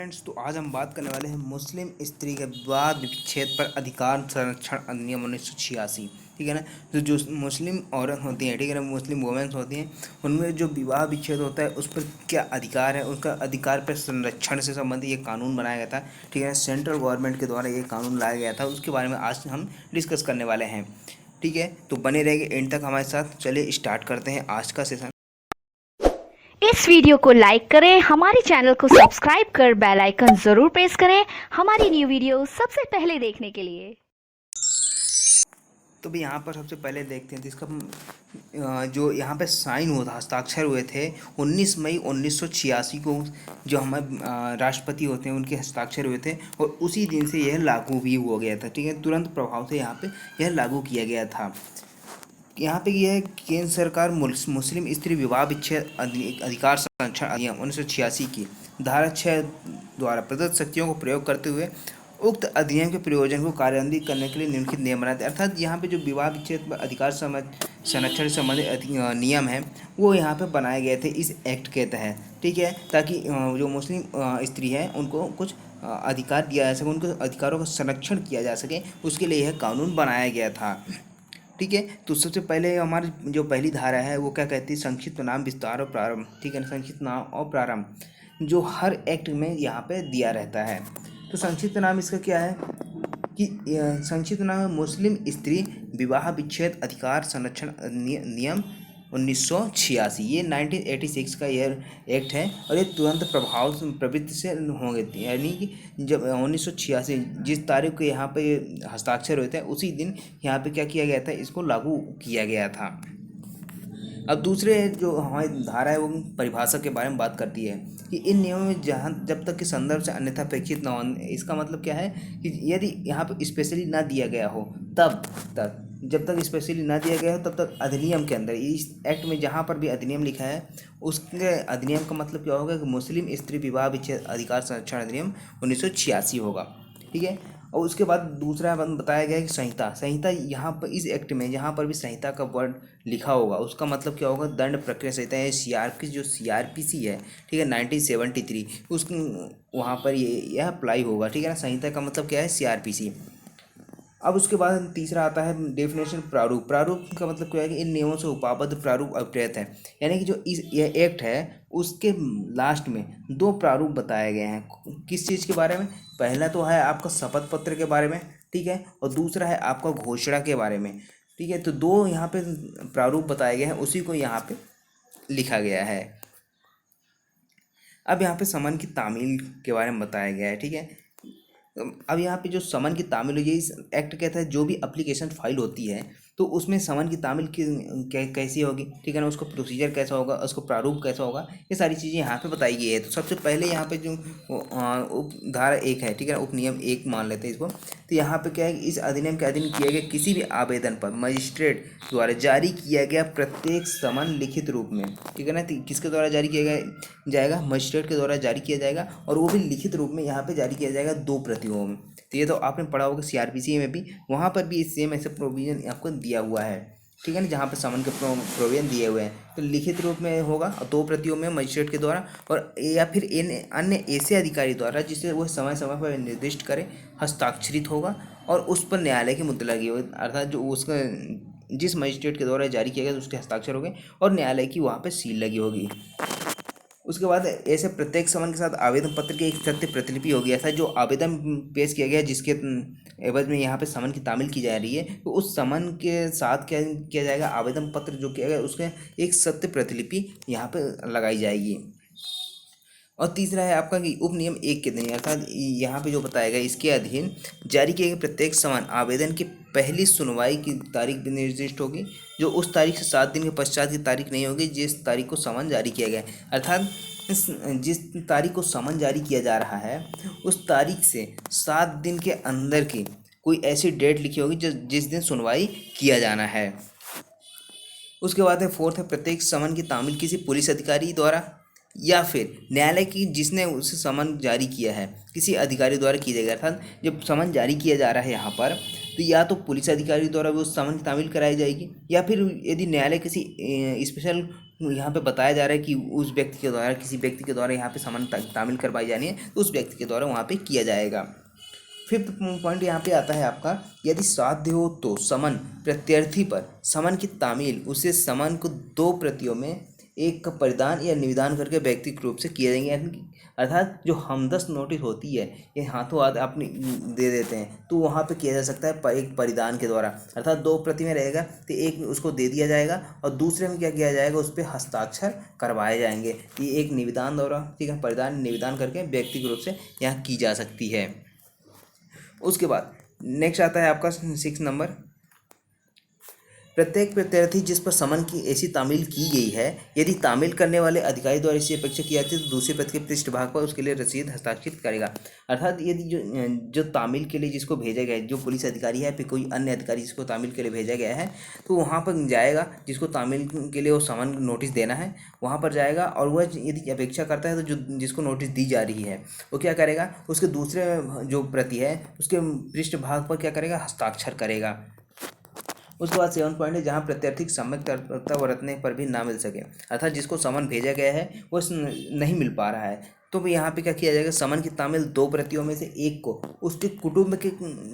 Friends, तो आज हम बात करने वाले हैं मुस्लिम स्त्री के विवाह विच्छेद पर अधिकार संरक्षण अधिनियम 1986। ठीक है ना। तो जो मुस्लिम औरत होती हैं, ठीक है ना, मुस्लिम वुमेन्स होती हैं, उनमें जो विवाह विच्छेद होता है उस पर क्या अधिकार है, उसका अधिकार पर संरक्षण से संबंधित ये कानून बनाया गया था। ठीक है, सेंट्रल गवर्नमेंट के द्वारा ये कानून लाया गया था, उसके बारे में आज हम डिस्कस करने वाले हैं। ठीक है, तो बने रहेंगे एंड तक हमारे साथ। चलिए स्टार्ट करते हैं आज का सेशन। इस वीडियो को लाइक करें, हमारे चैनल को सब्सक्राइब कर बेल आइकन जरूर प्रेस करें हमारी न्यू वीडियो सबसे पहले देखने के लिए। तो भी यहाँ पर सबसे पहले देखते हैं, तो इसका जो यहाँ पे साइन हुआ था, हस्ताक्षर हुए थे 19 मई 1986 को। जो हमारे राष्ट्रपति होते हैं उनके हस्ताक्षर हुए थे और उसी दिन से यह लागू भी हो गया था। ठीक है, तुरंत प्रभाव से यहाँ पे यह लागू किया गया था। यहाँ पे यह केंद्र सरकार मुस्लिम स्त्री विवाह विच्छेद अधिकार संरक्षण अधिनियम 1986 की धारा 6 द्वारा प्रदत्त शक्तियों को प्रयोग करते हुए उक्त अधिनियम के प्रयोजन को कार्यान्वित करने के लिए निम्नलिखित नियम बनाते हैं। अर्थात यहाँ पे जो विवाह विच्छेद अधिकार संरक्षण से संबंधित नियम है वो यहाँ पे बनाए गए थे इस एक्ट के तहत। ठीक है, ताकि जो मुस्लिम स्त्री है उनको कुछ अधिकार दिया जा सके, उनके अधिकारों का संरक्षण किया जा सके, उसके लिए यह कानून बनाया गया था। ठीक है, तो सबसे पहले हमारी जो पहली धारा है वो क्या कहती है, संक्षिप्त नाम विस्तार और प्रारंभ। ठीक है ना, संक्षिप्त नाम और प्रारंभ जो हर एक्ट में यहाँ पे दिया रहता है। तो संक्षिप्त नाम इसका क्या है कि संक्षिप्त नाम है मुस्लिम स्त्री विवाह विच्छेद अधिकार संरक्षण नियम 1986। ये 1986 का यह एक्ट है और ये तुरंत प्रभाव प्रवृत्ति से होंगे, यानी कि जब 1986 जिस तारीख को यहाँ पे हस्ताक्षर हुए थे उसी दिन यहाँ पे क्या किया गया था, इसको लागू किया गया था। अब दूसरे जो हमारी धारा है वो परिभाषा के बारे में बात करती है कि इन नियमों में जहाँ जब तक कि संदर्भ से अन्यथा अपेक्षित न हो। इसका मतलब क्या है कि यदि यहाँ पे स्पेशली ना दिया गया हो तब तक, जब तक स्पेशली ना दिया गया हो तब तक अधिनियम के अंदर, इस एक्ट में जहाँ पर भी अधिनियम लिखा है उसके अधिनियम का मतलब क्या होगा कि मुस्लिम स्त्री विवाह विच्छेद अधिकार संरक्षण अधिनियम 1986 होगा। ठीक है, और उसके बाद दूसरा बताया गया है कि संहिता। संहिता यहाँ पर इस एक्ट में जहाँ पर भी संहिता का वर्ड लिखा होगा उसका मतलब क्या होगा, दंड प्रक्रिया संहिता है, सीआरपी जो सीआरपीसी है। ठीक है, 1973 उस वहाँ पर यह अप्लाई होगा। ठीक है ना, संहिता का मतलब क्या है, सीआरपीसी। अब उसके बाद तीसरा आता है डेफिनेशन प्रारूप। प्रारूप का मतलब क्या है कि इन नियमों से उपाबद्ध प्रारूप अप्रयत है, यानी कि जो यह एक्ट है उसके लास्ट में दो प्रारूप बताए गए हैं। किस चीज़ के बारे में, पहला तो है आपका शपथ पत्र के बारे में, ठीक है, और दूसरा है आपका घोषणा के बारे में। ठीक है, तो दो यहाँ पे प्रारूप बताए गए हैं, उसी को यहाँ पे लिखा गया है। अब यहाँ पे समन की तामील के बारे में बताया गया है। ठीक है, अब यहाँ पे जो समन की तामील हो, ये इस एक्ट के तहत जो भी एप्लीकेशन फाइल होती है तो उसमें समन की तामील कैसी होगी, ठीक है ना, उसका प्रोसीजर कैसा होगा, उसका प्रारूप कैसा होगा, ये सारी चीज़ें यहाँ पे बताई गई है। तो सबसे पहले यहाँ पे जो उप धारा 1 है, ठीक है ना, उपनियम 1 मान लेते हैं इसको। तो यहाँ पे क्या है कि इस अधिनियम के अधीन किए गए किसी भी आवेदन पर मजिस्ट्रेट द्वारा जारी किया गया प्रत्येक समन लिखित रूप में, ठीक है ना, तो किसके द्वारा जारी किया जाएगा, मजिस्ट्रेट के द्वारा जारी किया जाएगा, और वो भी लिखित रूप में यहाँ पे जारी किया जाएगा 2 प्रतियों में। तो ये तो आपने पढ़ा होगा सीआरपीसी में भी, वहाँ पर भी सेम ऐसे प्रोविजन आपको दिया हुआ है। ठीक है ना, जहाँ पे समन के प्रोविजन दिए हुए हैं, तो लिखित रूप में होगा और 2 प्रतियों में मजिस्ट्रेट के द्वारा, और या फिर इन अन्य ऐसे अधिकारी द्वारा जिसे वो समय समय पर निर्दिष्ट करे हस्ताक्षरित होगा, और उस पर न्यायालय की मुद्रा लगी होगी। अर्थात जो उसका जिस मजिस्ट्रेट के द्वारा जारी किया गया उसके हस्ताक्षर हो गए और न्यायालय की वहाँ पर सील लगी होगी। उसके बाद ऐसे प्रत्येक समन के साथ आवेदन पत्र की एक सत्य प्रतिलिपि होगी। ऐसा जो आवेदन पेश किया गया जिसके एवज में यहाँ पे समन की तामील की जा रही है, तो उस समन के साथ क्या किया जाएगा, आवेदन पत्र जो किया गया उसके एक सत्य प्रतिलिपि यहाँ पे लगाई जाएगी। और तीसरा है आपका कि उपनियम 1 के अधीन, अर्थात यहाँ पे जो बताया गया इसके अधीन जारी किए गए प्रत्येक समन आवेदन की पहली सुनवाई की तारीख भी निर्दिष्ट होगी, जो उस तारीख से 7 दिन के पश्चात की तारीख नहीं होगी जिस तारीख को समन जारी किया गया है। अर्थात जिस तारीख को समन जारी किया जा रहा है उस तारीख से 7 दिन के अंदर की कोई ऐसी डेट लिखी होगी जिस दिन सुनवाई किया जाना है। उसके बाद है 4th है प्रत्येक समन की तामील किसी पुलिस अधिकारी द्वारा या फिर न्यायालय की जिसने उसे समन जारी किया है किसी अधिकारी द्वारा की जाएगी। अर्थात जब समन जारी किया जा रहा है यहाँ पर, तो या तो पुलिस अधिकारी द्वारा भी उस समन की तामील कराई जाएगी, या फिर यदि न्यायालय किसी स्पेशल यहाँ पे बताया जा रहा है कि उस व्यक्ति के द्वारा, किसी व्यक्ति के द्वारा यहाँ पे समन तामील करवाई जानी है, तो उस व्यक्ति के द्वारा वहाँ पे किया जाएगा। फिफ्थ पॉइंट यहाँ पे आता है आपका, यदि साध्य हो तो समन प्रत्यर्थी पर समन की तामील उसे समन को 2 प्रतियों में एक का परिधान या निविदान करके व्यक्तिगत रूप से किए जाएंगे। अर्थात जो हमदस्त नोटिस होती है, ये हाथों हाथ अपने दे देते हैं, तो वहाँ पे किया जा सकता है एक परिधान के द्वारा। अर्थात 2 प्रति में रहेगा तो एक उसको दे दिया जाएगा और दूसरे में क्या किया जाएगा, उस पर हस्ताक्षर करवाए जाएंगे। ये एक निविदान द्वारा, ठीक है, परिधान निविदान करके व्यक्तिगत रूप से यहाँ की जा सकती है। उसके बाद नेक्स्ट आता है आपका 6 नंबर, प्रत्येक प्रत्यर्थी जिस पर समन की ऐसी तामील की गई है, यदि तामील करने वाले अधिकारी द्वारा इसकी अपेक्षा की जाती है तो दूसरे प्रति के पृष्ठभाग पर उसके लिए रसीद हस्ताक्षरित करेगा। अर्थात यदि जो तामील के लिए जिसको भेजा गया है, जो पुलिस अधिकारी है, फिर कोई अन्य अधिकारी जिसको तामील के लिए भेजा गया है, तो वहाँ पर जाएगा, जिसको तामील के लिए वो समन नोटिस देना है, वहाँ पर जाएगा और वह यदि अपेक्षा करता है तो जिसको नोटिस दी जा रही है वो क्या करेगा, उसके दूसरे जो प्रति है उसके पृष्ठभाग पर क्या करेगा, हस्ताक्षर करेगा। उसके बाद 7 पॉइंट है, जहाँ प्रत्यर्थी सम्यक तत्परता बरतने पर भी ना मिल सके, अर्थात जिसको समन भेजा गया है वो नहीं मिल पा रहा है, तो यहाँ पे क्या किया जाएगा, समन की तामील 2 प्रतियों में से एक को उसके कुटुंब के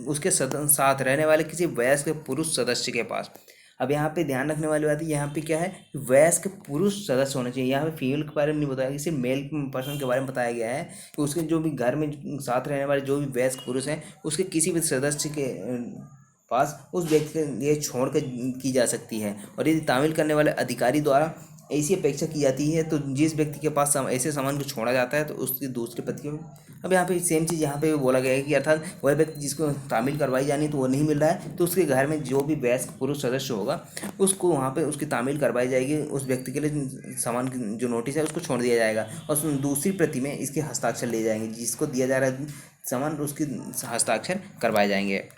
उसके साथ रहने वाले किसी वयस्क पुरुष सदस्य के पास। अब यहाँ पे ध्यान रखने वाली बात है, यहाँ पे क्या है, वयस्क पुरुष सदस्य होना चाहिए। यहाँ पे फीमेल के बारे में नहीं बताया, सिर्फ मेल पर्सन के बारे में बताया गया है कि उसके जो भी घर में साथ रहने वाले जो भी वयस्क पुरुष हैं, उसके किसी भी सदस्य के पास उस व्यक्ति के लिए छोड़ कर की जा सकती है। और यदि तामील करने वाले अधिकारी द्वारा ऐसी अपेक्षा की जाती है तो जिस व्यक्ति के पास ऐसे सामान को छोड़ा जाता है तो उसकी दूसरे पति को। अब यहाँ पे सेम चीज़ यहाँ पे बोला गया है कि अर्थात वह व्यक्ति जिसको तामील करवाई जानी तो वो नहीं मिल रहा है, तो उसके घर में जो भी वयस्क पुरुष सदस्य होगा उसको वहाँ पे उसकी तामील करवाई जाएगी, उस व्यक्ति के लिए सामान की जो नोटिस है उसको छोड़ दिया जाएगा और दूसरी प्रति में इसके हस्ताक्षर ले जाएंगे, जिसको दिया जा रहा है सामान उसके हस्ताक्षर करवाए जाएंगे।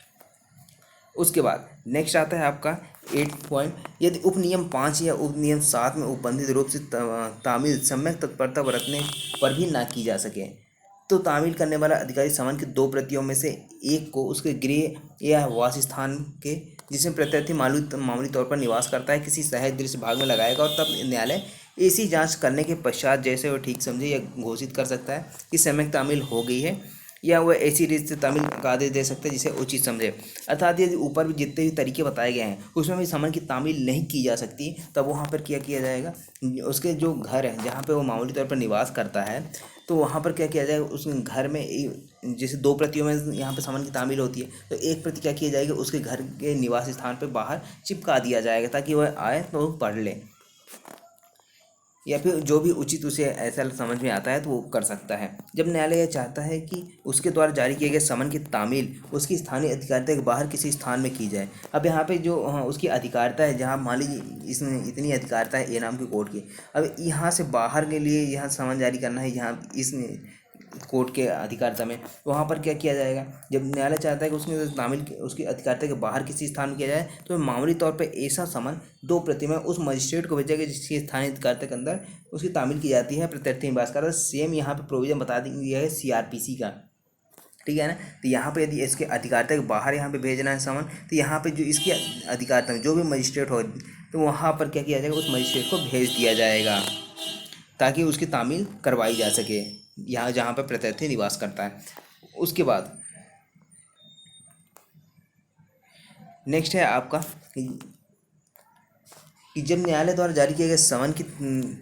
उसके बाद नेक्स्ट आता है आपका 8 पॉइंट, यदि उपनियम 5 या उपनियम 7 में उपबंधित रूप से तामील सम्यक तत्परता बरतने पर भी ना की जा सके तो तामील करने वाला अधिकारी समन की 2 प्रतियों में से एक को उसके गृह या वास स्थान के, जिसमें प्रत्यर्थी मामूली तौर पर निवास करता है, किसी सहायक दृश्य भाग में लगाएगा और तब न्यायालय ऐसी जांच करने के पश्चात जैसे वो ठीक समझे या घोषित कर सकता है कि सम्यक तामील हो गई है, या वह ऐसी रीत से तामील का आदेश दे सकते हैं जिसे उचित समझे। अर्थात यदि ऊपर भी जितने भी तरीके बताए गए हैं उसमें भी समन की तामील नहीं की जा सकती, तब वहाँ पर क्या किया जाएगा, उसके जो घर है जहाँ पे वो मामूली तौर पर निवास करता है, तो वहाँ पर क्या किया जाएगा, उस घर में जैसे 2 प्रतियों में यहाँ पे समन की तामील होती है तो एक प्रति क्या किया जाएगा, उसके घर के निवास स्थान पर बाहर चिपका दिया जाएगा ताकि वह आए तो वो पढ़ ले, या फिर जो भी उचित उसे ऐसा समझ में आता है तो वो कर सकता है। जब न्यायालय यह चाहता है कि उसके द्वारा जारी किए गए समन की तामील उसकी स्थानीय अधिकारिता के बाहर किसी स्थान में की जाए। अब यहाँ पे जो उसकी अधिकारिता है, जहाँ मान लीजिए इसमें इतनी अधिकारिता है ए नाम की कोर्ट की, अब यहाँ से बाहर के लिए यहाँ समन जारी करना है, यहाँ इस कोर्ट के अधिकारिता में, वहाँ पर क्या किया जाएगा, जब न्यायालय चाहता है कि उसमें तामील उसकी अधिकारिता के बाहर किसी स्थान में किया जाए तो मामूली तौर पर ऐसा समन 2 प्रति में उस मजिस्ट्रेट को भेजा गया जिसकी स्थानीय अधिकारिता के अंदर उसकी तामील की जाती है, प्रत्यर्थी निवास करता है। सेम यहाँ पे प्रोविजन बता दिया है CRPC का, ठीक है ना। तो यहाँ पे यदि इसके अधिकारिता के बाहर यहाँ पे भेजना है समन, तो यहाँ पे जो इसकी अधिकारिता में जो भी मजिस्ट्रेट हो तो वहाँ पर क्या किया जाएगा, उस मजिस्ट्रेट को भेज दिया जाएगा ताकि उसकी तामील करवाई जा सके यहाँ जहाँ पर प्रत्यर्थी निवास करता है। उसके बाद नेक्स्ट है आपका कि जब न्यायालय द्वारा जारी किए गए समन की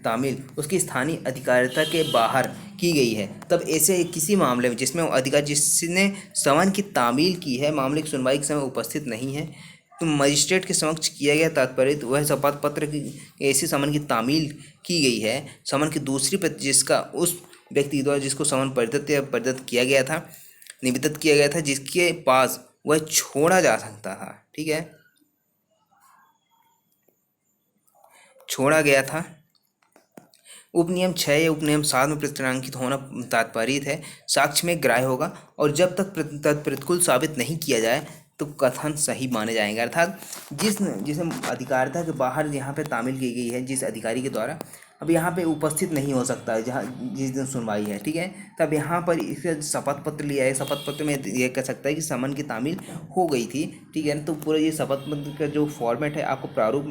तामील उसकी स्थानीय अधिकारिता के बाहर की गई है, तब ऐसे किसी मामले में जिसमें अधिकारी जिसने समन की तामील की है मामले की सुनवाई के समय उपस्थित नहीं है तो मजिस्ट्रेट के समक्ष किया गया तात्पर्य वह शपथ पत्र की ऐसी समन की तामील की गई है, समन की दूसरी प्रति जिसका उस व्यक्ति द्वारा जिसको समन प्रदत्त किया गया था, निवेदित किया गया था, जिसके पास वह छोड़ा जा सकता था, ठीक है, छोड़ा गया था। उपनियम 6 या उपनियम 7 में प्रतिनांकित होना तात्पर्य है साक्ष्य में ग्राह्य होगा और जब तक प्रतिकूल साबित नहीं किया जाए तो कथन सही माने जाएंगे। अर्थात जिस अधिकारिता के बाहर यहाँ पे तामील की गई है, जिस अधिकारी के द्वारा अब यहाँ पे उपस्थित नहीं हो सकता है जहाँ जिस दिन सुनवाई है, ठीक है। तब यहाँ पर इसका शपथ पत्र लिया है, शपथ पत्र में ये कह सकता है कि समन की तामील हो गई थी, ठीक है। तो पूरा ये शपथ पत्र का जो फॉर्मेट है आपको प्रारूप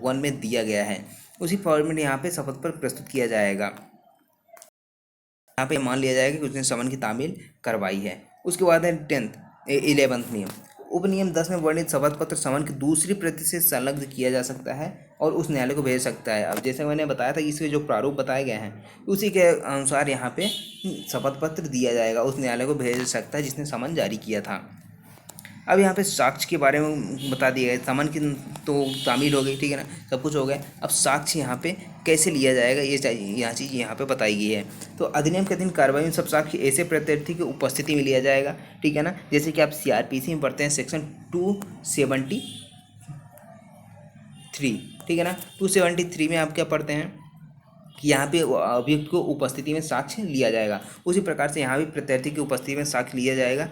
1 में दिया गया है, उसी फॉर्मेट यहाँ पे शपथ पत्र प्रस्तुत किया जाएगा। यहाँ पे मान लिया जाएगा कि उसने समन की तामील करवाई है। उसके बाद है 11वां नियम। उपनियम 10 में वर्णित शपथ पत्र समन की दूसरी प्रति से संलग्न किया जा सकता है और उस न्यायालय को भेज सकता है। अब जैसे मैंने बताया था कि इसके जो प्रारूप बताए गए हैं उसी के अनुसार यहाँ पे शपथ पत्र दिया जाएगा, उस न्यायालय को भेज सकता है जिसने समन जारी किया था। अब यहाँ पे साक्ष्य के बारे में बता दिया गया। समन की तो तामील हो गई, ठीक है ना, सब कुछ हो गया। अब साक्ष्य यहाँ पे कैसे लिया जाएगा ये यहाँ चीज़ यहाँ पे बताई गई है। तो अधिनियम के अधीन कार्रवाई में सब साक्ष्य ऐसे प्रत्यार्थी की उपस्थिति में लिया जाएगा, ठीक है ना। जैसे कि आप सीआरपीसी में पढ़ते हैं सेक्शन 273, ठीक है ना। 273 में आप क्या पढ़ते हैं कि यहाँ पे अभियुक्त को उपस्थिति में साक्ष्य लिया जाएगा। उसी प्रकार से यहाँ भी प्रत्यार्थी की उपस्थिति में साक्ष्य लिया जाएगा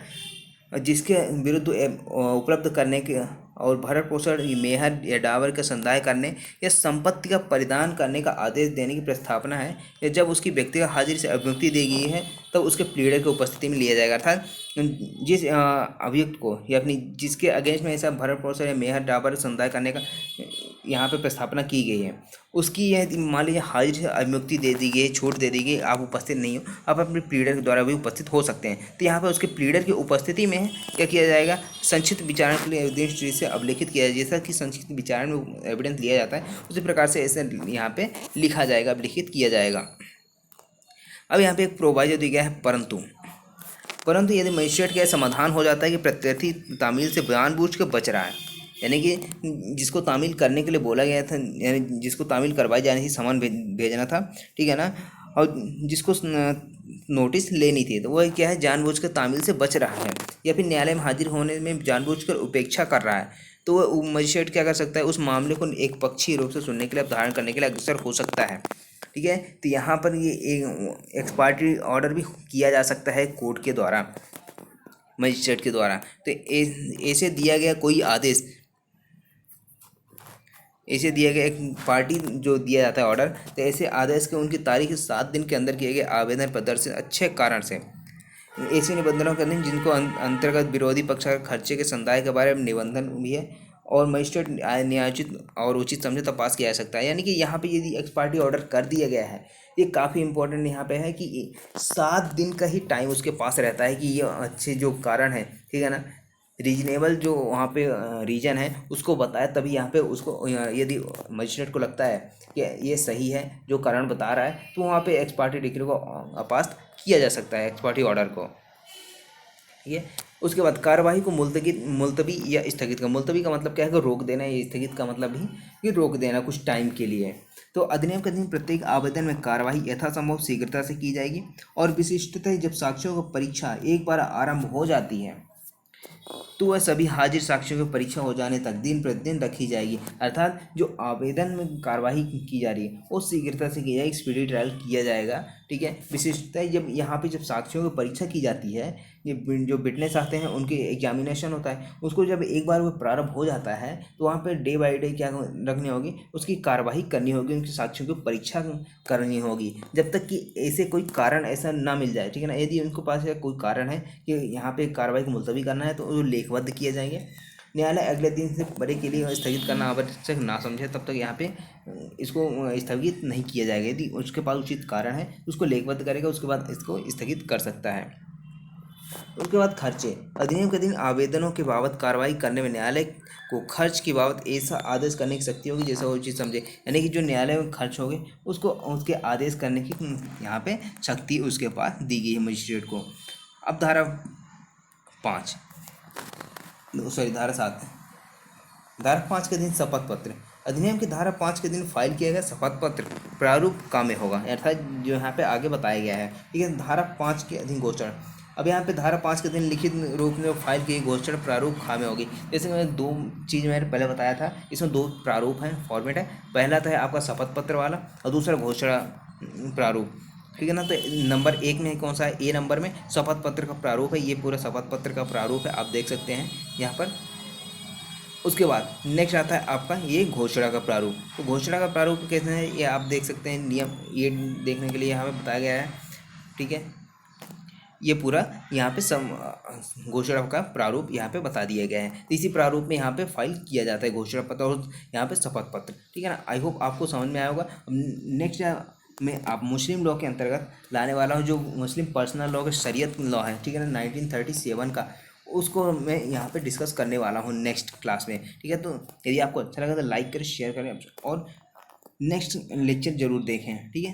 जिसके विरुद्ध उपलब्ध करने के और भरण पोषण, मेहर या डावर का संदाय करने या संपत्ति का परिदान करने का आदेश देने की प्रस्तावना है या जब उसकी व्यक्तिगत हाजिरी से अभिव्यक्ति दी गई है तब उसके प्लीडर की उपस्थिति में लिया जाएगा। अर्थात जिस अभियुक्त को या अपनी जिसके अगेंस्ट में ऐसा भरण पोषण या मेहर डावर संदाय करने का यहाँ पे प्रस्तावना की गई है, उसकी यह मान लीजिए हाजिर से अभिव्यक्ति दे दी गई, छूट दे दी गई, आप उपस्थित नहीं हो, आप अपने प्लीडर के द्वारा भी उपस्थित हो सकते हैं। तो यहाँ पर उसके प्लीडर की उपस्थिति में क्या किया जाएगा, संक्षिप्त विचारण के लिए एविडेंस से अभिलेखित किया जाए। जैसा कि संक्षिप्त विचारण में एविडेंस लिया जाता है उसी प्रकार से ऐसे यहाँ पे लिखा जाएगा, अभिलिखित किया जाएगा। अब यहाँ पे एक प्रोवाइजो दिया गया है, परंतु यदि मजिस्ट्रेट का समाधान हो जाता है कि प्रत्यार्थी तामील से जानबूझ के बच रहा है, यानी कि जिसको तामील करने के लिए बोला गया था, यानी जिसको तामील करवाई जानी थी, सामान भेजना था, ठीक है ना, और जिसको नोटिस लेनी थी, तो वह क्या है, जानबूझकर तामील से बच रहा है या फिर न्यायालय में हाजिर होने में जानबूझकर उपेक्षा कर रहा है, तो वह मजिस्ट्रेट क्या कर सकता है, उस मामले को एक पक्षीय रूप से सुनने के लिए अवधारण करने के लिए अग्रसर हो सकता है, ठीक है। तो यहाँ पर ये एक्सपार्टी ऑर्डर भी किया जा सकता है कोर्ट के द्वारा, मजिस्ट्रेट के द्वारा। तो ऐसे दिया गया कोई आदेश, ऐसे दिया गया एक पार्टी जो दिया जाता है ऑर्डर, तो ऐसे आदेश के उनकी तारीख 7 दिन के अंदर किए गए आवेदन प्रदर्शित अच्छे कारण से ऐसे निबंधनों के अधीन जिनको अंतर्गत विरोधी पक्ष का खर्चे के संदाय के बारे में निबंधन भी है और मजिस्ट्रेट न्यायोचित और उचित समझे तो पास किया जा सकता है। यानी कि यहाँ पे यदि एक्स पार्टी ऑर्डर कर दिया गया है, ये काफ़ी इंपॉर्टेंट यहाँ पे है कि 7 दिन का ही टाइम उसके पास रहता है कि ये अच्छे जो कारण है, ठीक है ना, रीजनेबल जो वहाँ पे रीजन है उसको बताए, तभी यहाँ पे उसको यदि मजिस्ट्रेट को लगता है कि ये सही है जो कारण बता रहा है, तो वहाँ पे एक्स पार्टी डिक्री को अपास्त किया जा सकता है, एक्स पार्टी ऑर्डर को, ठीक है। उसके बाद कार्यवाही को मुलतवी या स्थगित का, मुलतवी का मतलब क्या है कि रोक देना, या स्थगित का मतलब भी कि रोक देना कुछ टाइम के लिए। तो अधिनियम के अधीन प्रत्येक आवेदन में कार्यवाही यथासंभव शीघ्रता से की जाएगी और विशिष्टतः जब साक्ष्यों की परीक्षा एक बार आरंभ हो जाती है तो वह सभी हाजिर साक्ष्यों की परीक्षा हो जाने तक दिन प्रतिदिन रखी जाएगी। अर्थात जो आवेदन में कार्यवाही की जा रही है वो शीघ्रता से की जाएगी, स्पीडी ट्रायल किया जाएगा, ठीक है। विशिष्टता जब यहाँ पे जब साक्ष्यों की परीक्षा की जाती है, ये जो विटनेस आते हैं उनके एग्जामिनेशन होता है, उसको जब एक बार वो प्रारंभ हो जाता है तो वहाँ पे डे बाय डे क्या रखनी होगी, उसकी कार्यवाही करनी होगी, उनकी साक्ष्यों की परीक्षा करनी होगी जब तक कि ऐसे कोई कारण ऐसा ना मिल जाए, ठीक है ना। यदि उनको पास कोई कारण है कि यहाँ पे कार्रवाई को मुलतवी करना है तो वो लेखबद्ध किए जाएंगे। न्यायालय अगले दिन से बड़े के लिए स्थगित करना आवश्यक ना समझे तब तक यहाँ पे इसको स्थगित नहीं किया जाएगा। यदि उसके पास उचित कारण है उसको लेखबद्ध करेगा, उसके बाद इसको स्थगित कर सकता है। उसके बाद खर्चे, अधिनियम के अधीन आवेदनों के बाबत कार्रवाई करने में न्यायालय को खर्च की बाबत ऐसा आदेश करने की शक्ति होगी जैसा वो चीज़ समझे, यानी कि जो न्यायालय में खर्च होंगे उसको उसके आदेश करने की यहाँ पे शक्ति उसके पास दी गई है मजिस्ट्रेट को। अब धारा 5 के दिन शपथ पत्र, अधिनियम की धारा 5 के दिन फाइल किया गया शपथ पत्र प्रारूप काम्य होगा, अर्थात जो यहाँ पे आगे बताया गया है, ठीक है। धारा 5 के अधीन घोषणा, अब यहाँ पे धारा 5 के दिन लिखित रूप में फाइल की घोषणा प्रारूप खामे होगी। जैसे मैं 2 चीज़ मैंने पहले बताया था, इसमें 2 प्रारूप हैं, फॉर्मेट है। पहला तो है आपका शपथ पत्र वाला और दूसरा घोषणा प्रारूप, ठीक है ना। तो नंबर 1 में कौन सा है, ए नंबर में शपथ पत्र का प्रारूप है, ये पूरा शपथ पत्र का प्रारूप है, आप देख सकते हैं यहाँ पर। उसके बाद नेक्स्ट आता है आपका ये घोषणा का प्रारूप। तो घोषणा का प्रारूप कैसे है ये आप देख सकते हैं, नियम ये देखने के लिए यहाँ पे बताया गया है। ठीक है, ये पूरा यहाँ पे घोषणा का प्रारूप यहाँ पे बता दिया गया है। तो इसी प्रारूप में यहाँ पे फाइल किया जाता है घोषणा पत्र और यहाँ पे शपथ पत्र। ठीक है ना, आई होप आपको समझ में आया होगा। नेक्स्ट में आप मुस्लिम लॉ के अंतर्गत लाने वाला हूँ जो मुस्लिम पर्सनल लॉ का शरीयत लॉ है, ठीक है ना, 1937 का, उसको मैं यहाँ पे डिस्कस करने वाला हूँ नेक्स्ट क्लास में। ठीक है, तो यदि आपको अच्छा लगा तो लाइक करें, शेयर करें और नेक्स्ट लेक्चर ज़रूर देखें। ठीक है।